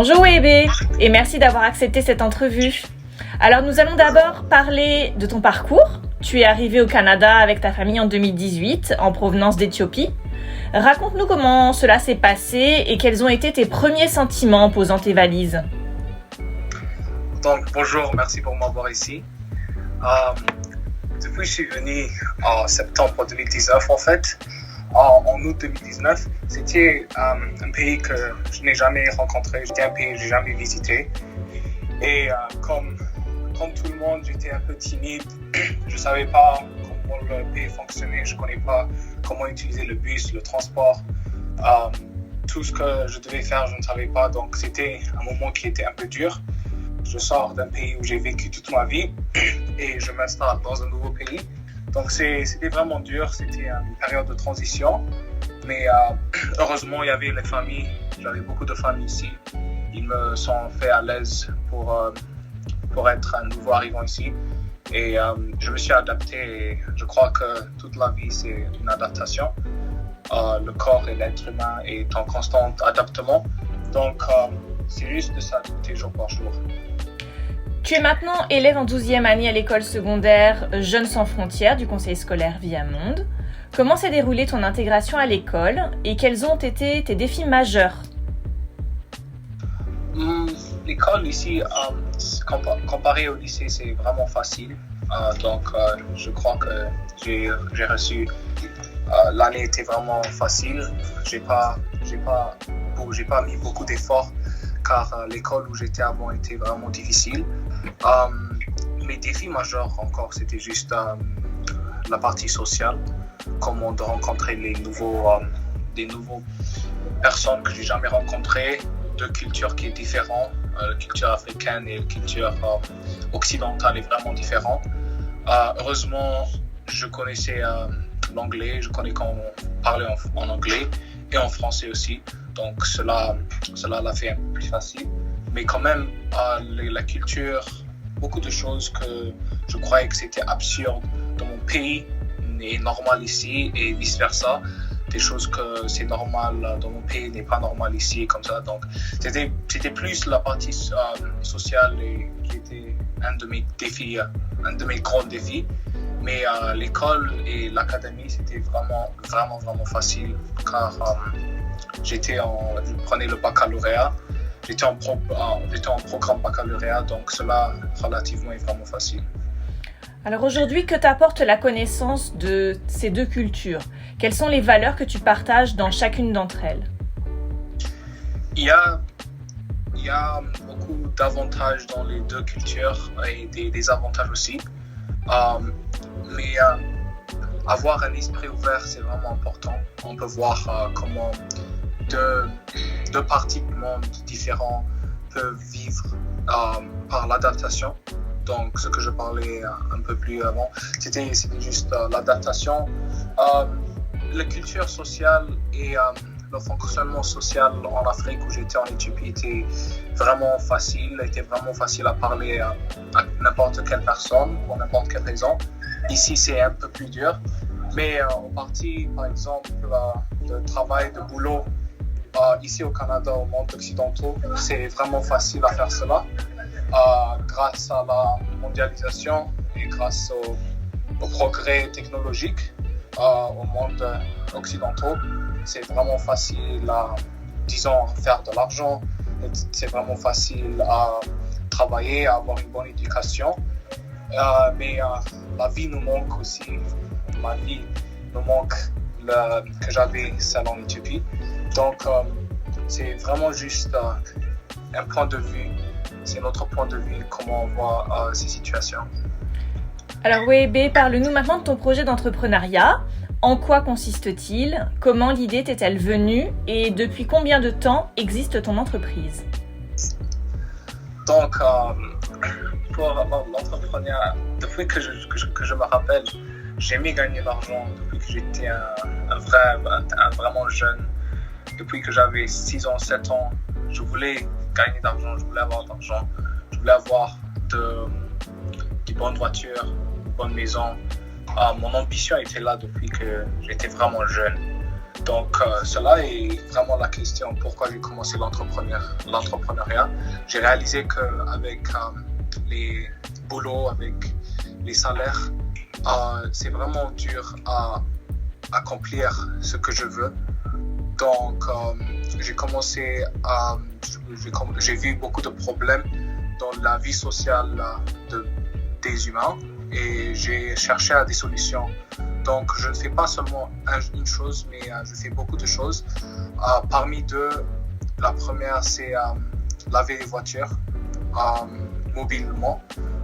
Bonjour Webe et merci d'avoir accepté cette entrevue. Alors nous allons d'abord parler de ton parcours. Tu es arrivé au Canada avec ta famille en 2018 en provenance d'Éthiopie. Raconte-nous comment cela s'est passé et quels ont été tes premiers sentiments en posant tes valises. Donc bonjour, merci pour m'avoir ici. Depuis que je suis venu en septembre 2019 en fait, en août 2019, c'était un pays que je n'ai jamais rencontré, c'était un pays que je n'ai jamais visité. Et comme tout le monde, j'étais un peu timide, je ne savais pas comment le pays fonctionnait, je ne connais pas comment utiliser le bus, le transport. Tout ce que je devais faire, je ne savais pas, donc c'était un moment qui était un peu dur. Je sors d'un pays où j'ai vécu toute ma vie et je m'installe dans un nouveau pays. Donc c'était vraiment dur, c'était une période de transition. Mais heureusement, il y avait les familles, j'avais beaucoup de familles ici. Ils me sont fait à l'aise pour être un nouveau arrivant ici. Et je me suis adapté et je crois que toute la vie, c'est une adaptation. Le corps et l'être humain est en constant adaptement. Donc, c'est juste de s'adapter jour par jour. Tu es maintenant élève en 12e année à l'école secondaire Jeunes sans frontières du conseil scolaire Viamonde. Comment s'est déroulée ton intégration à l'école et quels ont été tes défis majeurs? L'école ici, comparé au lycée, c'est vraiment facile. Je crois que j'ai reçu... l'année était vraiment facile. J'ai pas mis beaucoup d'efforts car l'école où j'étais avant était vraiment difficile. Mes défis majeurs encore, c'était juste la partie sociale, comment de rencontrer des nouveaux personnes que j'ai jamais rencontrées, de cultures qui est différente. La culture africaine et la culture occidentale est vraiment différente. Heureusement, je connaissais l'anglais, je connais comment parler en anglais et en français aussi. Donc cela l'a fait un peu plus facile. Mais quand même, la culture, beaucoup de choses que je croyais que c'était absurde dans mon pays est normal ici et vice-versa. Des choses que c'est normal dans mon pays n'est pas normal ici, comme ça. Donc c'était plus la partie sociale qui était un de mes défis, un de mes grands défis. Mais l'école et l'académie, c'était vraiment facile car je prenais le baccalauréat, j'étais en programme baccalauréat, donc cela relativement est vraiment facile. Alors aujourd'hui, que t'apporte la connaissance de ces deux cultures? Quelles sont les valeurs que tu partages dans chacune d'entre elles? Il y a beaucoup d'avantages dans les deux cultures et des avantages aussi. Mais avoir un esprit ouvert, c'est vraiment important. On peut voir comment deux parties du monde différents peuvent vivre par l'adaptation. Donc, ce que je parlais un peu plus avant, c'était juste l'adaptation. La culture sociale et le fonctionnement social en Afrique où j'étais en Éthiopie était vraiment facile à parler à n'importe quelle personne pour n'importe quelle raison. Ici, c'est un peu plus dur. Mais en partie, par exemple, le travail de boulot ici au Canada, au monde occidental, c'est vraiment facile à faire cela. Grâce à la mondialisation et grâce au progrès technologique au monde occidental, c'est vraiment facile à, faire de l'argent, c'est vraiment facile à travailler, à avoir une bonne éducation. Mais la vie nous manque aussi, ma vie nous manque que j'avais celle en Éthiopie. Donc c'est vraiment juste un point de vue. C'est notre point de vue, comment on voit ces situations. Alors Webe, parle-nous maintenant de ton projet d'entrepreneuriat. En quoi consiste-t-il? Comment l'idée t'est-elle venue? Et depuis combien de temps existe ton entreprise? Donc, pour l'entrepreneuriat, depuis que je me rappelle, j'aimais gagner de l'argent depuis que j'étais vraiment jeune. Depuis que j'avais 6 ans, 7 ans, je voulais gagner d'argent, je voulais avoir de l'argent, je voulais avoir de bonnes voitures, de bonnes maisons. Mon ambition était là depuis que j'étais vraiment jeune. Donc, cela est vraiment la question pourquoi j'ai commencé l'entrepreneuriat. J'ai réalisé qu'avec les boulots, avec les salaires, c'est vraiment dur à accomplir ce que je veux. Donc, j'ai vu beaucoup de problèmes dans la vie sociale des humains et j'ai cherché à des solutions. Donc, je ne fais pas seulement une chose, mais je fais beaucoup de choses. Parmi deux, la première, c'est laver les voitures mobilement.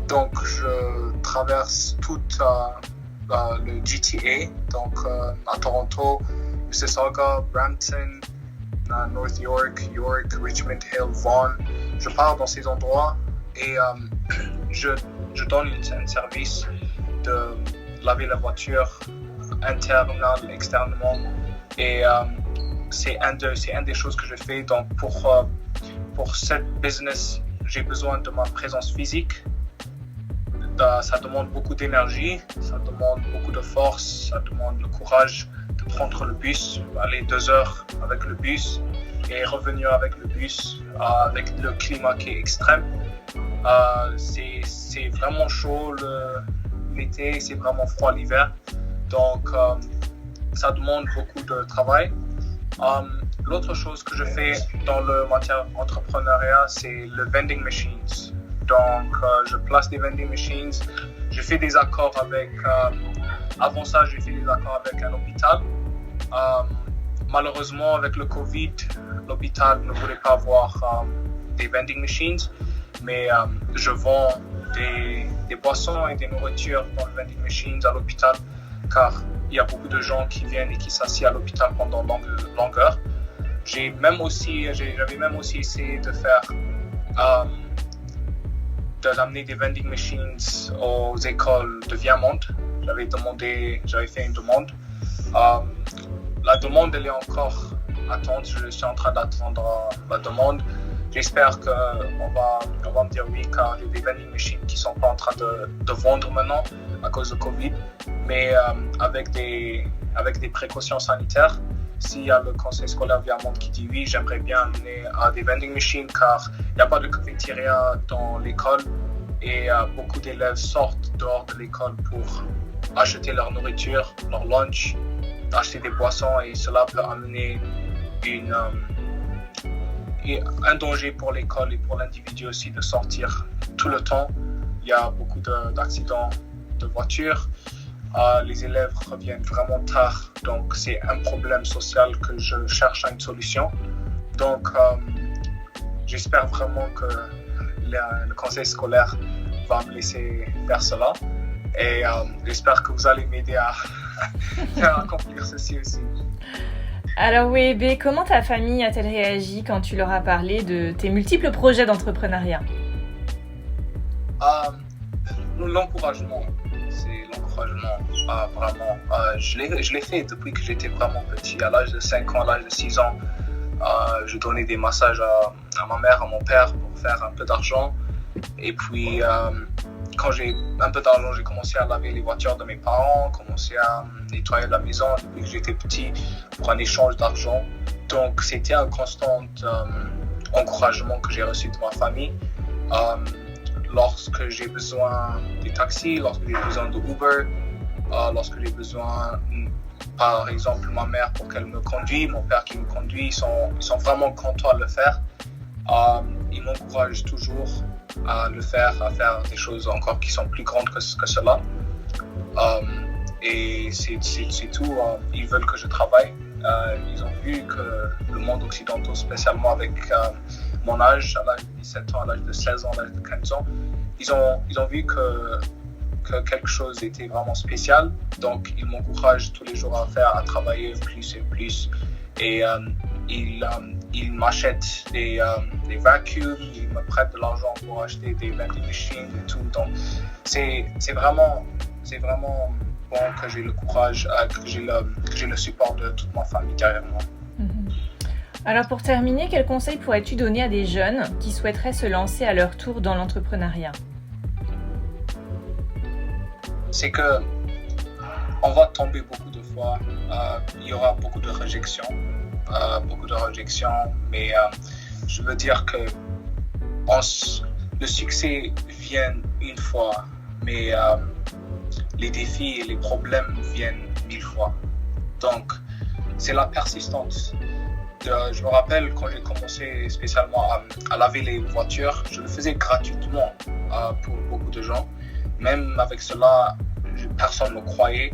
Donc, je traverse tout le GTA, donc à Toronto, Mississauga, Brampton, North York, Richmond Hill, Vaughan. Je pars dans ces endroits et je donne un service de laver la voiture internement, externement. Et c'est un des choses que je fais. Donc pour cette business, j'ai besoin de ma présence physique. Ça demande beaucoup d'énergie, ça demande beaucoup de force, ça demande le courage de prendre le bus, aller 2 heures avec le bus et revenir avec le bus, avec le climat qui est extrême. C'est vraiment chaud l'été, c'est vraiment froid l'hiver. Donc, ça demande beaucoup de travail. L'autre chose que je fais dans le matière entrepreneuriat, c'est le vending machines. Donc, je place des vending machines. Je fais des accords avec... avant ça, j'ai fait des accords avec un hôpital. Malheureusement, avec le Covid, l'hôpital ne voulait pas avoir des vending machines. Mais je vends des boissons et des nourritures dans le vending machines à l'hôpital, car il y a beaucoup de gens qui viennent et qui s'assiedent à l'hôpital pendant longue heure. J'avais même aussi essayé de faire d'amener des vending machines aux écoles de Viamont. J'avais fait une demande. La demande, elle est encore attente. Je suis en train d'attendre la demande. J'espère qu'on va me dire oui, car j'ai des vending machines qui ne sont pas en train de vendre maintenant à cause de Covid. Mais avec des précautions sanitaires, s'il y a le conseil scolaire Viamont qui dit oui, j'aimerais bien amener des vending machines, car il n'y a pas de cafétéria dans l'école et beaucoup d'élèves sortent dehors de l'école pour acheter leur nourriture, leur lunch, acheter des boissons, et cela peut amener un danger pour l'école et pour l'individu aussi de sortir tout le temps. Il y a beaucoup d'accidents de voitures. Les élèves reviennent vraiment tard, donc c'est un problème social que je cherche à une solution. Donc, j'espère vraiment que le conseil scolaire va me laisser faire cela. Et j'espère que vous allez m'aider à accomplir ceci aussi. Alors Webe, comment ta famille a-t-elle réagi quand tu leur as parlé de tes multiples projets d'entrepreneuriat? L'encouragement, c'est l'encouragement, vraiment. Je l'ai fait depuis que j'étais vraiment petit, à l'âge de 5 ans, à l'âge de 6 ans. Je donnais des massages à ma mère, à mon père pour faire un peu d'argent. Et puis, quand j'ai un peu d'argent, j'ai commencé à laver les voitures de mes parents, commencé à nettoyer la maison depuis que j'étais petit pour un échange d'argent. Donc, c'était un constant encouragement que j'ai reçu de ma famille. Lorsque j'ai besoin des taxis, lorsque j'ai besoin de Uber, lorsque j'ai besoin, par exemple, ma mère pour qu'elle me conduise, mon père qui me conduit, ils sont vraiment contents à le faire. Ils m'encouragent toujours à le faire, à faire des choses encore qui sont plus grandes que cela. Et c'est tout. Ils veulent que je travaille. Ils ont vu que le monde occidental, spécialement avec mon âge, à l'âge de 17 ans, à l'âge de 16 ans, à l'âge de 15 ans, ils ont vu que quelque chose était vraiment spécial. Donc, ils m'encouragent tous les jours à travailler plus et plus. Et ils m'achètent des vacuums, ils me prêtent de l'argent pour acheter des vending machines et tout. Donc, c'est vraiment bon que j'ai le courage, que j'ai le support de toute ma famille derrière moi. Alors pour terminer, quel conseil pourrais-tu donner à des jeunes qui souhaiteraient se lancer à leur tour dans l'entrepreneuriat? C'est que on va tomber beaucoup de fois, il y aura beaucoup de réjection, mais je veux dire que le succès vient une fois, mais les défis et les problèmes viennent 1000 fois. Donc, c'est la persistance. Je me rappelle quand j'ai commencé spécialement à laver les voitures, je le faisais gratuitement pour beaucoup de gens. Même avec cela, personne ne me croyait.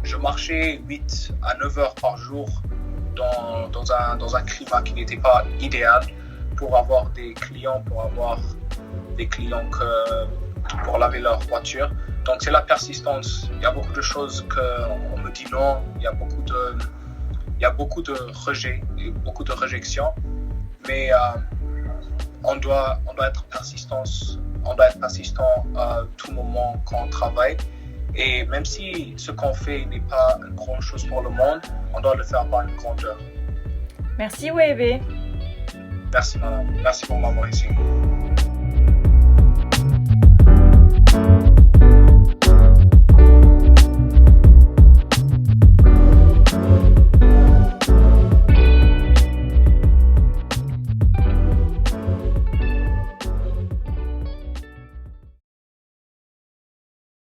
Je marchais 8 à 9 heures par jour dans un climat qui n'était pas idéal pour avoir des clients, pour laver leur voiture. Donc c'est la persistance. Il y a beaucoup de choses qu'on me dit non, il y a beaucoup de rejet et beaucoup de réjection, mais on doit être persistant. On doit être persistant à tout moment quand on travaille. Et même si ce qu'on fait n'est pas une grande chose pour le monde, on doit le faire par une grandeur. Merci Webe. Merci madame. Merci pour m'avoir ici.